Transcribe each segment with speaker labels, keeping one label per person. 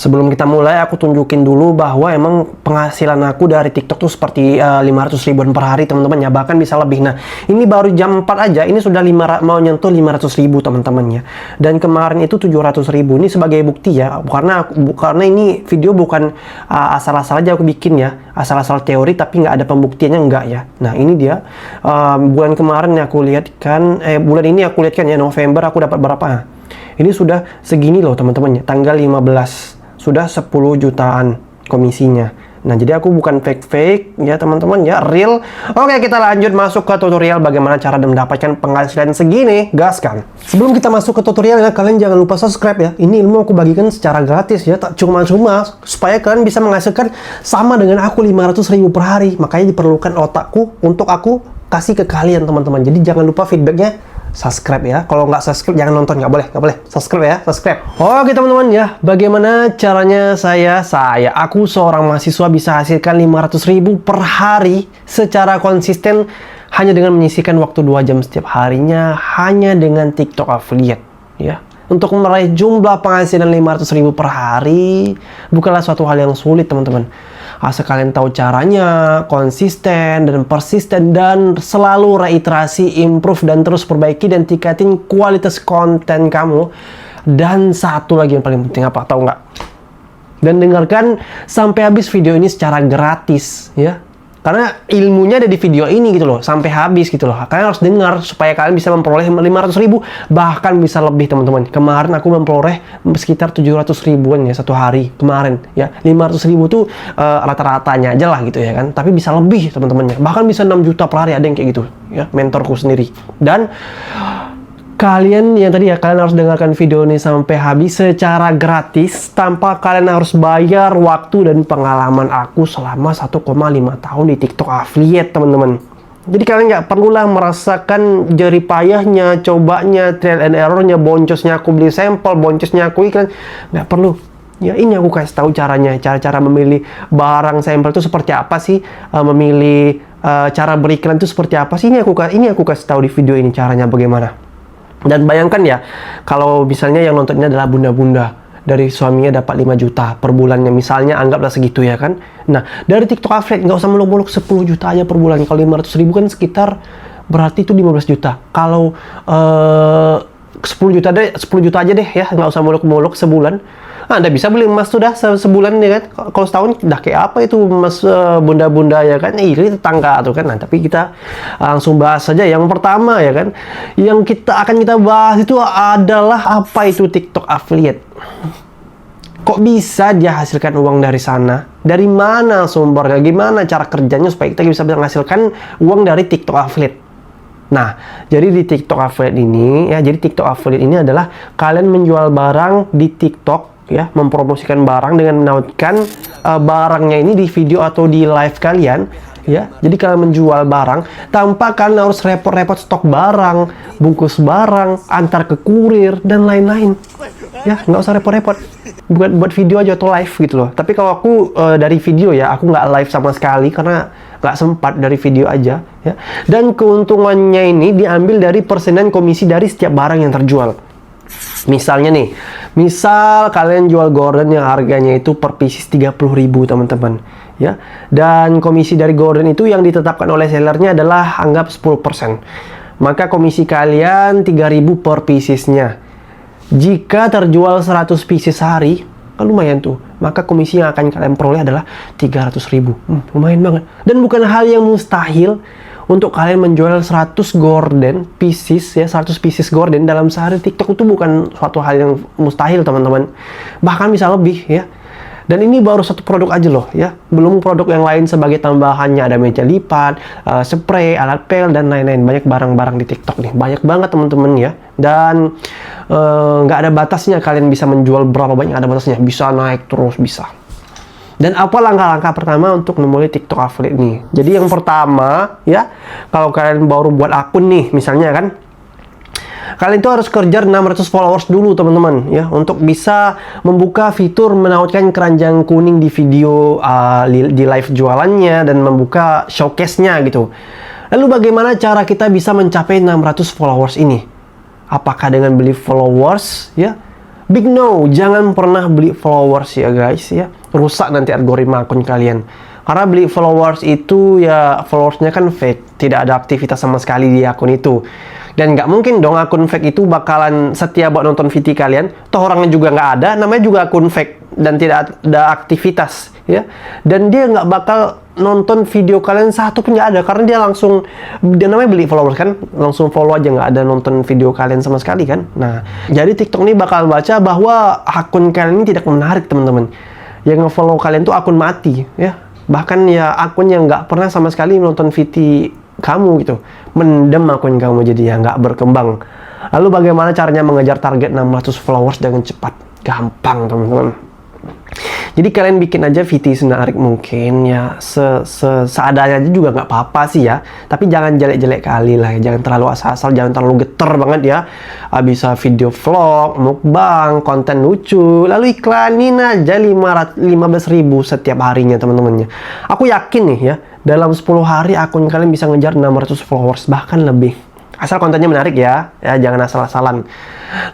Speaker 1: Sebelum kita mulai, aku tunjukin dulu bahwa emang penghasilan aku dari TikTok tuh seperti 500 ribuan per hari, teman-teman ya. Bahkan bisa lebih. Nah, ini baru jam 4 aja, ini sudah mau nyentuh 500 ribu, teman-teman ya. Dan kemarin itu 700 ribu. Ini sebagai bukti ya. Karena ini video bukan asal-asal aja aku bikin ya. Asal-asal teori, tapi nggak ada pembuktiannya, enggak ya. Nah, ini dia. Bulan kemarin aku lihat kan, bulan ini aku lihat kan ya, November aku dapat berapa? Ini sudah segini loh, teman-teman ya. Tanggal 15. Sudah 10 jutaan komisinya. Nah, jadi aku bukan fake-fake ya teman-teman ya, real. Oke, kita lanjut masuk ke tutorial bagaimana cara mendapatkan penghasilan segini. Gaskan. Sebelum kita masuk ke tutorial ya, kalian jangan lupa subscribe ya. Ini ilmu aku bagikan secara gratis ya, tak cuma-cuma, supaya kalian bisa menghasilkan sama dengan aku 500 ribu per hari. Makanya diperlukan otakku untuk aku kasih ke kalian, teman-teman. Jadi jangan lupa feedbacknya subscribe ya. Kalau nggak subscribe jangan nonton, nggak boleh subscribe ya, subscribe. Oke teman-teman ya, bagaimana caranya aku seorang mahasiswa bisa hasilkan 500 ribu per hari secara konsisten hanya dengan menyisihkan waktu 2 jam setiap harinya hanya dengan TikTok affiliate ya. Untuk meraih jumlah penghasilan 500 ribu per hari bukanlah suatu hal yang sulit, teman-teman. Asal kalian tahu caranya, konsisten dan persisten, dan selalu reiterasi, improve dan terus perbaiki dan tingkatin kualitas konten kamu. Dan satu lagi yang paling penting, apa tahu nggak? Dan dengarkan sampai habis video ini secara gratis ya. Karena ilmunya ada di video ini gitu loh, sampai habis gitu loh. Kalian harus dengar supaya kalian bisa memperoleh 500 ribu, bahkan bisa lebih, teman-teman. Kemarin aku memperoleh sekitar 700 ribuan ya satu hari kemarin ya. 500 ribu tuh rata-ratanya aja lah gitu ya kan. Tapi bisa lebih, teman-teman ya. Bahkan bisa 6 juta per hari, ada yang kayak gitu ya, mentorku sendiri. Dan kalian harus dengarkan video ini sampai habis secara gratis tanpa kalian harus bayar waktu dan pengalaman aku selama 1,5 tahun di TikTok affiliate, teman-teman. Jadi kalian nggak perlulah merasakan jerih payahnya, cobanya, trial and errornya, boncosnya aku beli sampel, boncosnya aku iklan, nggak perlu. Ya, ini aku kasih tahu caranya, cara memilih barang sampel itu seperti apa sih, memilih cara beriklan itu seperti apa sih. Ini aku kasih tahu di video ini caranya bagaimana. Dan bayangkan ya, kalau misalnya yang nontonnya adalah bunda-bunda, dari suaminya dapat 5 juta per bulannya, misalnya anggaplah segitu ya kan. Nah, dari TikTok affiliate nggak usah muluk-muluk 10 juta aja per bulan. Kalau 500 ribu kan sekitar berarti itu 15 juta. Kalau 10 juta aja deh ya, nggak usah muluk-muluk sebulan. Anda bisa beli emas sudah sebulan ya kan. Kalau setahun udah kayak apa itu emas bunda-bunda ya kan. Ini tetangga tuh kan. Nah, tapi kita langsung bahas saja yang pertama ya kan. Yang akan kita bahas itu adalah apa itu TikTok affiliate. Kok bisa dia hasilkan uang dari sana? Dari mana sumbernya? Gimana cara kerjanya supaya kita bisa menghasilkan uang dari TikTok affiliate? Nah, jadi di TikTok affiliate ini ya, jadi TikTok affiliate ini adalah kalian menjual barang di TikTok ya, mempromosikan barang dengan menautkan barangnya ini di video atau di live kalian ya. Jadi kalian menjual barang tanpa kalian harus repot-repot stok barang, bungkus barang, antar ke kurir dan lain-lain ya. Nggak usah repot-repot buat video aja atau live gitu loh. Tapi kalau aku dari video ya, aku nggak live sama sekali karena nggak sempat, dari video aja ya. Dan keuntungannya ini diambil dari persenan komisi dari setiap barang yang terjual. Misalnya nih, misal kalian jual gorden yang harganya itu per pieces 30 ribu, teman-teman ya. Dan komisi dari gorden itu yang ditetapkan oleh sellernya adalah anggap 10%. Maka komisi kalian 3.000 per piecesnya. Jika terjual 100 pieces sehari, kan lumayan tuh. Maka komisi yang akan kalian peroleh adalah 300 ribu. Lumayan banget. Dan bukan hal yang mustahil untuk kalian menjual 100 gorden pieces ya, 100 pieces gorden dalam sehari. TikTok itu bukan suatu hal yang mustahil, teman-teman. Bahkan bisa lebih ya. Dan ini baru satu produk aja loh ya. Belum produk yang lain sebagai tambahannya, ada meja lipat, spray, alat pel dan lain-lain. Banyak barang-barang di TikTok nih. Banyak banget, teman-teman ya. Dan nggak ada batasnya, kalian bisa menjual berapa banyak, ada batasnya. Bisa naik terus, bisa. Dan apa langkah-langkah pertama untuk memulai TikTok affiliate nih? Jadi yang pertama ya, kalau kalian baru buat akun nih misalnya kan, kalian tuh harus kejar 600 followers dulu, teman-teman ya, untuk bisa membuka fitur menautkan keranjang kuning di video di live jualannya dan membuka showcase-nya gitu. Lalu bagaimana cara kita bisa mencapai 600 followers ini? Apakah dengan beli followers ya, Big no, jangan pernah beli followers ya guys ya. Rusak nanti algoritma akun kalian. Karena beli followers itu ya followersnya kan fake, tidak ada aktivitas sama sekali di akun itu. Dan nggak mungkin dong akun fake itu bakalan setia buat nonton video kalian. Toh orangnya juga nggak ada, namanya juga akun fake dan tidak ada aktivitas ya. Dan dia nggak bakal nonton video kalian satu pun nggak ada, karena dia namanya beli followers kan, langsung follow aja, nggak ada nonton video kalian sama sekali kan. Nah, jadi TikTok ini bakal baca bahwa akun kalian ini tidak menarik teman-teman. Yang nge-follow kalian tuh akun mati ya, bahkan ya akun yang nggak pernah sama sekali nonton video kamu gitu, mendem akun kamu, jadi ya nggak berkembang. Lalu bagaimana caranya mengejar target 600 followers dengan cepat? Gampang teman-teman. Jadi kalian bikin aja video semenarik mungkin ya, seadanya aja juga nggak apa-apa sih ya. Tapi jangan jelek-jelek kali lah, jangan terlalu asal-asal, jangan terlalu geter banget ya. Bisa video vlog, mukbang, konten lucu, lalu iklanin aja 15.000 setiap harinya teman-temannya. Aku yakin nih ya, dalam 10 hari akun kalian bisa ngejar 600 followers, bahkan lebih. Asal kontennya menarik ya jangan asal-asalan.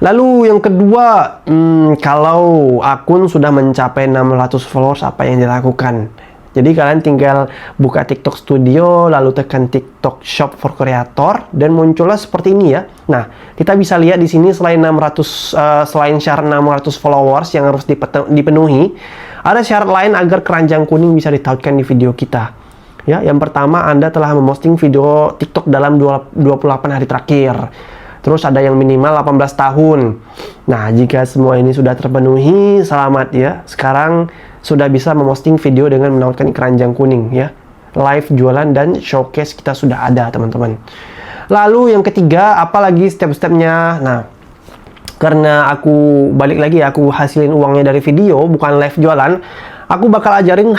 Speaker 1: Lalu yang kedua, kalau akun sudah mencapai 600 followers, apa yang dilakukan? Jadi kalian tinggal buka TikTok Studio, lalu tekan TikTok Shop for Creator, dan muncullah seperti ini ya. Nah, kita bisa lihat di sini selain syarat 600 followers yang harus dipenuhi, ada syarat lain agar keranjang kuning bisa ditautkan di video kita. Ya, yang pertama, Anda telah memposting video TikTok dalam 28 hari terakhir. Terus ada yang minimal 18 tahun. Nah, jika semua ini sudah terpenuhi, selamat ya. Sekarang sudah bisa memposting video dengan menautkan keranjang kuning ya. Live jualan dan showcase kita sudah ada, teman-teman. Lalu yang ketiga, apalagi step-stepnya? Nah, karena aku balik lagi, aku hasilin uangnya dari video, bukan live jualan. Aku bakal ajarin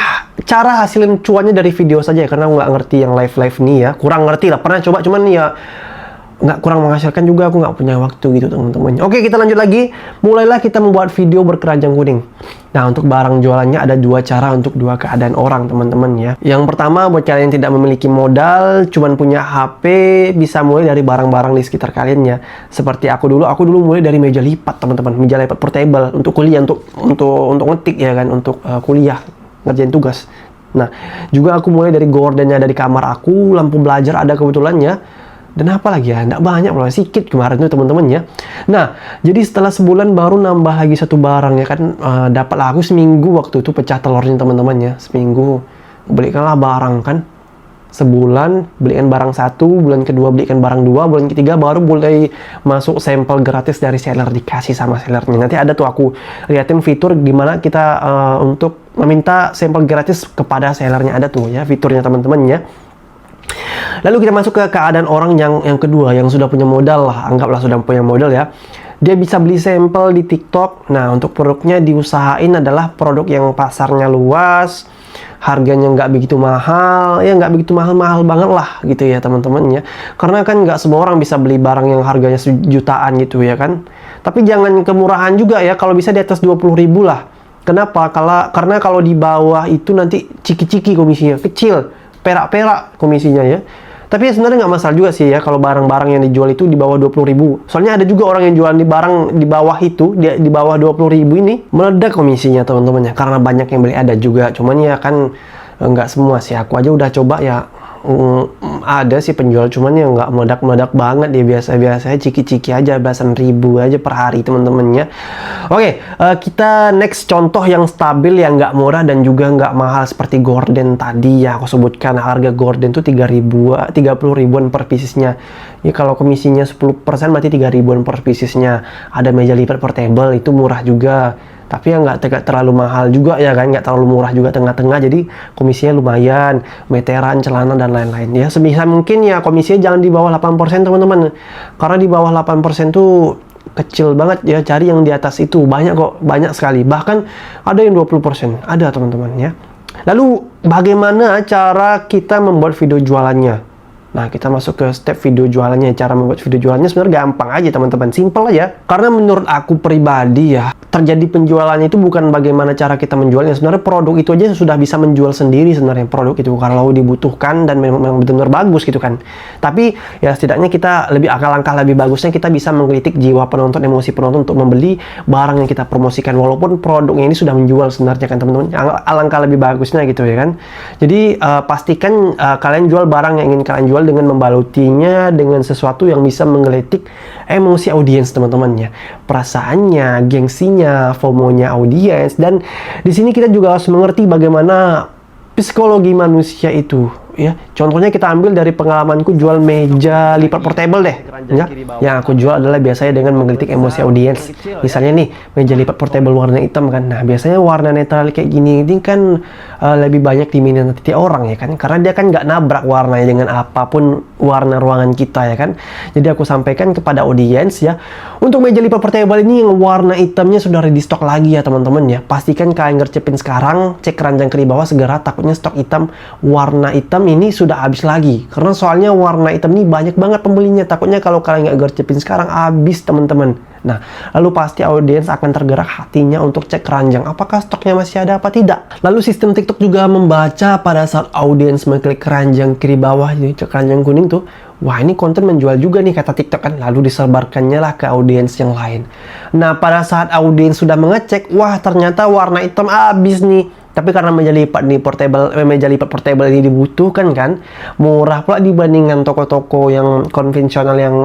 Speaker 1: cara hasilin cuannya dari video saja ya, karena aku nggak ngerti yang live nih ya, kurang ngerti lah, pernah coba cuman ya nggak, kurang menghasilkan juga, aku nggak punya waktu gitu teman-teman. Oke, kita lanjut lagi. Mulailah kita membuat video berkeranjang kuning. Nah, untuk barang jualannya ada dua cara untuk dua keadaan orang teman-teman ya. Yang pertama, buat kalian yang tidak memiliki modal, cuman punya HP, bisa mulai dari barang-barang di sekitar kalian ya. Seperti aku dulu mulai dari meja lipat teman-teman, meja lipat portable untuk kuliah, untuk ngetik ya kan, untuk kuliah, ngerjain tugas. Nah, juga aku mulai dari gordennya dari kamar aku, lampu belajar ada kebetulan ya. Dan apa lagi ya, nggak banyak, malah sedikit kemarin tuh teman-teman ya. Nah, jadi setelah sebulan baru nambah lagi satu barang ya kan, dapatlah aku seminggu waktu itu pecah telurnya teman-teman ya. Seminggu belikanlah barang kan, sebulan belikan barang satu, bulan kedua belikan barang dua, bulan ketiga baru mulai masuk sampel gratis dari seller, dikasih sama sellernya. Nanti ada tuh aku liatin fitur gimana kita untuk meminta sampel gratis kepada sellernya, ada tuh ya fiturnya teman-teman ya. Lalu kita masuk ke keadaan orang yang kedua, yang sudah punya modal lah, anggaplah sudah punya modal ya. Dia bisa beli sampel di TikTok. Nah, untuk produknya diusahain adalah produk yang pasarnya luas, harganya nggak begitu mahal, ya nggak begitu mahal-mahal banget lah gitu ya teman-teman ya. Karena kan nggak semua orang bisa beli barang yang harganya jutaan gitu ya kan. Tapi jangan kemurahan juga ya, kalau bisa di atas 20.000 lah. Kenapa? Karena kalau di bawah itu nanti ciki-ciki komisinya, kecil. Perak-perak komisinya ya. Tapi sebenarnya nggak masalah juga sih ya kalau barang-barang yang dijual itu di bawah 20.000. Soalnya ada juga orang yang jualan di barang di bawah itu, di bawah 20.000 ini meledak komisinya teman-teman ya. Karena banyak yang beli, ada juga. Cuman ya kan nggak semua sih. Aku aja udah coba ya. Ada sih penjual, cuman ya nggak meledak-meledak banget, dia biasa-biasa ciki-ciki aja, belasan ribu aja per hari teman-temannya. Oke, kita next contoh yang stabil, yang nggak murah dan juga nggak mahal seperti gorden tadi ya. Aku sebutkan harga gorden tuh 30 ribuan per piecesnya. Ya kalau komisinya 10% berarti 3 ribuan per piecesnya. Ada meja lipat portable, itu murah juga. Tapi ya nggak terlalu mahal juga ya kan, nggak terlalu murah juga, tengah-tengah, jadi komisinya lumayan, meteran, celana, dan lain-lain ya. Sebisa mungkin ya komisinya jangan di bawah 8% teman-teman, karena di bawah 8% tuh kecil banget ya, cari yang di atas itu, banyak kok, banyak sekali, bahkan ada yang 20%, ada teman-teman ya. Lalu bagaimana cara kita membuat video jualannya? Nah, kita masuk ke step video jualannya. Cara membuat video jualannya sebenarnya gampang aja, teman-teman. Simple aja. Karena menurut aku pribadi ya, terjadi penjualannya itu bukan bagaimana cara kita menjualnya. Sebenarnya produk itu aja sudah bisa menjual sendiri sebenarnya, produk itu kalau dibutuhkan dan memang benar-benar bagus gitu kan. Tapi ya setidaknya kita alangkah lebih bagusnya kita bisa menggelitik jiwa penonton, emosi penonton untuk membeli barang yang kita promosikan, walaupun produknya ini sudah menjual sebenarnya kan, teman-teman. Alangkah lebih bagusnya gitu ya kan. Jadi pastikan kalian jual barang yang ingin kalian jual dengan membalutinya dengan sesuatu yang bisa menggelitik emosi audiens, teman-teman ya. Perasaannya, gengsinya, FOMO-nya audiens. Dan di sini kita juga harus mengerti bagaimana psikologi manusia itu ya. Contohnya kita ambil dari pengalamanku jual meja lipat portable deh ya. Yang aku jual adalah biasanya dengan menggelitik emosi audiens. Misalnya nih, meja lipat portable warna hitam kan. Nah, biasanya warna netral kayak gini ini kan lebih banyak diminati orang ya kan. Karena dia kan nggak nabrak warnanya dengan apapun warna ruangan kita ya kan. Jadi aku sampaikan kepada audiens ya, untuk meja lipat portable ini yang warna hitamnya sudah ready stock lagi ya teman-teman ya. Pastikan kalian gercepin sekarang, cek keranjang kiri bawah segera, takutnya stok hitam warna hitam ini sudah habis lagi. Karena soalnya warna hitam ini banyak banget pembelinya. Takutnya kalau kalian nggak gercepin sekarang habis, teman-teman. Nah, lalu pasti audiens akan tergerak hatinya untuk cek keranjang apakah stoknya masih ada apa tidak. Lalu sistem TikTok juga membaca pada saat audiens mengklik keranjang kiri bawah, jadi cek keranjang kuning tuh, wah ini konten menjual juga nih kata TikTok kan, lalu disebarkannya lah ke audiens yang lain. Nah, pada saat audiens sudah mengecek, wah ternyata warna hitam habis nih. Tapi karena meja lipat portable ini dibutuhkan kan, murah pula dibandingkan toko-toko yang konvensional yang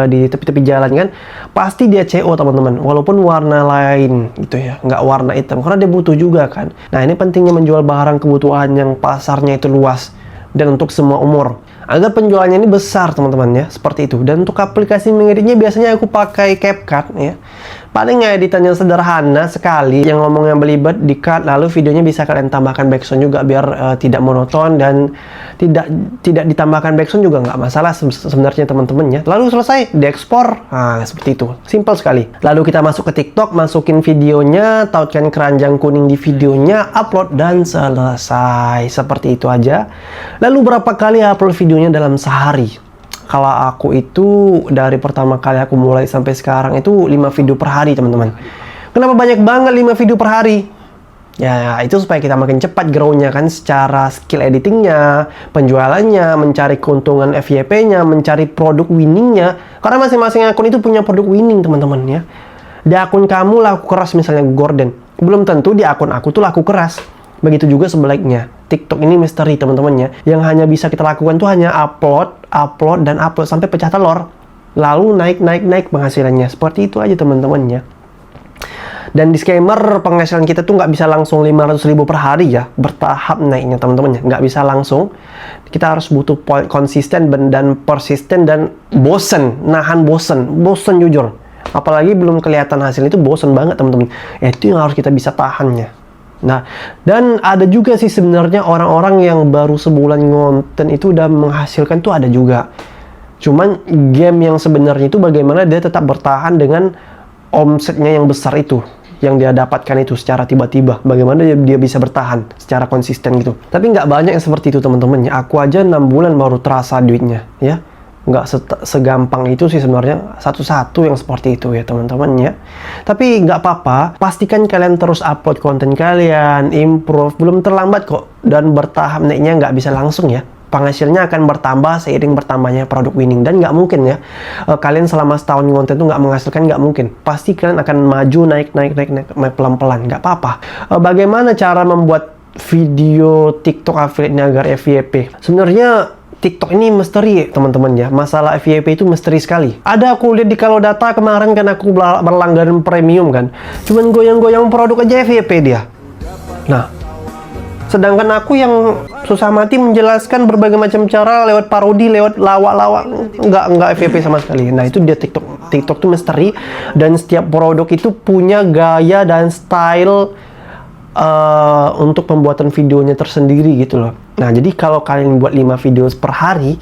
Speaker 1: di tepi-tepi jalan kan, pasti dia CO teman-teman, walaupun warna lain gitu ya, nggak warna hitam, karena dia butuh juga kan. Nah, ini pentingnya menjual barang kebutuhan yang pasarnya itu luas dan untuk semua umur, agar penjualannya ini besar teman-teman ya, seperti itu. Dan untuk aplikasi mengeditnya biasanya aku pakai CapCut ya. Paling editannya sederhana sekali, yang ngomongnya belibet di cut, lalu videonya bisa kalian tambahkan backsound juga biar tidak monoton, dan tidak ditambahkan backsound juga nggak masalah sebenarnya teman-teman ya. Lalu selesai diekspor, nah seperti itu, simple sekali. Lalu kita masuk ke TikTok, masukin videonya, tautkan keranjang kuning di videonya, upload, dan selesai. Seperti itu aja. Lalu berapa kali upload videonya dalam sehari? Kalau aku itu dari pertama kali aku mulai sampai sekarang itu 5 video per hari, teman-teman. Kenapa banyak banget 5 video per hari? Ya, itu supaya kita makin cepat grow-nya kan, secara skill editingnya, penjualannya, mencari keuntungan FYP-nya, mencari produk winningnya. Karena masing-masing akun itu punya produk winning, teman-teman ya. Di akun kamu laku keras misalnya Gordon, belum tentu di akun aku tuh laku keras. Begitu juga sebaliknya. TikTok ini misteri teman-teman ya. Yang hanya bisa kita lakukan tuh hanya upload sampai pecah telur. Lalu naik penghasilannya. Seperti itu aja teman-teman ya. Dan disclaimer, penghasilan kita tuh nggak bisa langsung 500.000 per hari ya. Bertahap naiknya teman-teman ya. Nggak bisa langsung. Kita harus butuh konsisten dan persisten dan bosen. Nahan bosen jujur. Apalagi belum kelihatan hasil itu bosen banget teman-teman. Ya, itu yang harus kita bisa tahannya. Nah, dan ada juga sih sebenarnya orang-orang yang baru sebulan ngonten itu udah menghasilkan tuh ada juga. Cuman game yang sebenarnya itu bagaimana dia tetap bertahan dengan omsetnya yang besar itu, yang dia dapatkan itu secara tiba-tiba. Bagaimana dia bisa bertahan secara konsisten gitu. Tapi nggak banyak yang seperti itu teman-teman ya. Aku aja 6 bulan baru terasa duitnya ya. Nggak segampang itu sih sebenarnya, satu-satu yang seperti itu ya teman-teman ya. Tapi nggak apa-apa, pastikan kalian terus upload konten kalian, improve, belum terlambat kok. Dan bertahap naiknya nggak bisa langsung ya. Penghasilannya akan bertambah seiring bertambahnya produk winning. Dan nggak mungkin ya, kalian selama setahun konten itu nggak menghasilkan, nggak mungkin. Pasti kalian akan maju, naik pelan-pelan, nggak apa-apa. Bagaimana cara membuat video TikTok affiliate agar FYP? Sebenarnya TikTok ini misteri teman-teman ya. Masalah FYP itu misteri sekali. Ada aku lihat di Kalau Data kemarin kan aku berlangganan premium kan, cuman goyang-goyang produk aja FYP dia. Nah, sedangkan aku yang susah mati menjelaskan berbagai macam cara lewat parodi, lewat lawak-lawak, nggak FYP sama sekali. Nah, itu dia TikTok tuh misteri, dan setiap produk itu punya gaya dan style untuk pembuatan videonya tersendiri gitu loh. Nah, jadi kalau kalian buat 5 video per hari,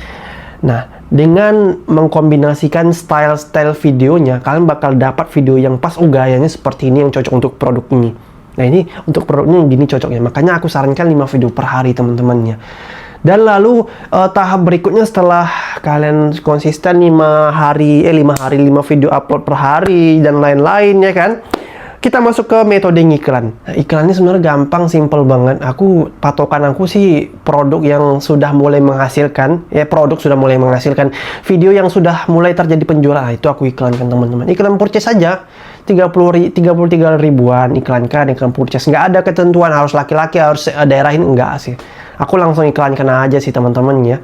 Speaker 1: nah dengan mengkombinasikan style videonya, kalian bakal dapat video yang pas, gayanya seperti ini yang cocok untuk produk ini. Nah, ini untuk produknya yang gini cocoknya. Makanya aku sarankan 5 video per hari teman-temannya. Dan lalu tahap berikutnya setelah kalian konsisten 5 hari 5 video upload per hari dan lain-lain ya kan, kita masuk ke metode ngiklan. Nah, iklannya sebenarnya gampang, simple banget. Patokan aku sih produk yang sudah mulai menghasilkan, video yang sudah mulai terjadi penjualan. Nah, itu aku iklankan teman-teman. Iklan purchase saja 33 ribuan iklankan, iklan purchase. Nggak ada ketentuan harus laki-laki, harus daerah ini, enggak sih. Aku langsung iklankan aja sih teman-teman ya.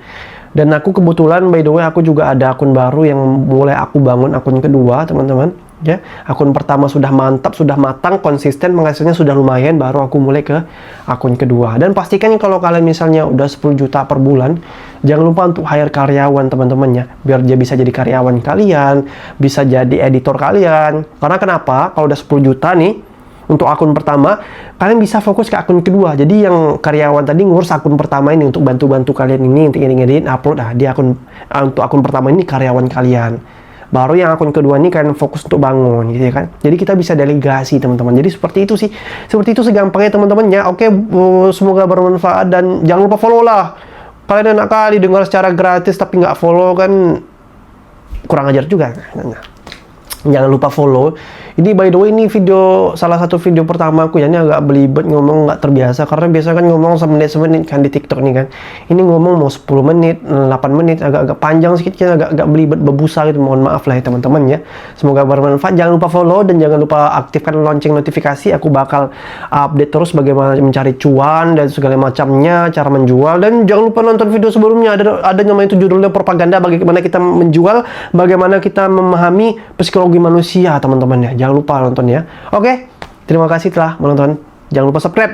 Speaker 1: Dan aku kebetulan by the way aku juga ada akun baru yang mulai aku bangun, akun kedua teman-teman. Ya, akun pertama sudah mantap, sudah matang, konsisten, menghasilnya sudah lumayan, baru aku mulai ke akun kedua. Dan pastikan kalau kalian misalnya udah 10 juta per bulan, jangan lupa untuk hire karyawan teman-teman ya, biar dia bisa jadi karyawan kalian, bisa jadi editor kalian. Karena kenapa? Kalau udah 10 juta nih, untuk akun pertama, kalian bisa fokus ke akun kedua. Jadi yang karyawan tadi ngurus akun pertama ini untuk bantu-bantu kalian ini, untuk ngedit, upload. Nah, di untuk akun pertama ini karyawan kalian. Baru yang akun kedua ini kalian fokus untuk bangun gitu ya kan. Jadi kita bisa delegasi teman-teman. Jadi seperti itu sih. Seperti itu segampangnya teman-teman ya. Oke, semoga bermanfaat dan jangan lupa follow lah. Kalian enak kali dengar secara gratis tapi nggak follow kan kurang ajar juga. Nah, jangan lupa follow. Ini by the way ini salah satu video pertama aku ya, ini agak belibet ngomong, nggak terbiasa karena biasa kan ngomong semenit kan di TikTok nih kan. Ini ngomong mau 10 menit, 8 menit, agak panjang sedikit, agak belibet bebusa gitu. Mohon maaf lah ya teman-teman ya. Semoga bermanfaat. Jangan lupa follow dan jangan lupa aktifkan lonceng notifikasi. Aku bakal update terus bagaimana mencari cuan dan segala macamnya, cara menjual. Dan jangan lupa nonton video sebelumnya, ada namanya itu judulnya propaganda, bagaimana kita menjual, bagaimana kita memahami psikologi manusia teman-teman ya. Jangan lupa nonton ya. Oke, terima kasih telah menonton. Jangan lupa subscribe.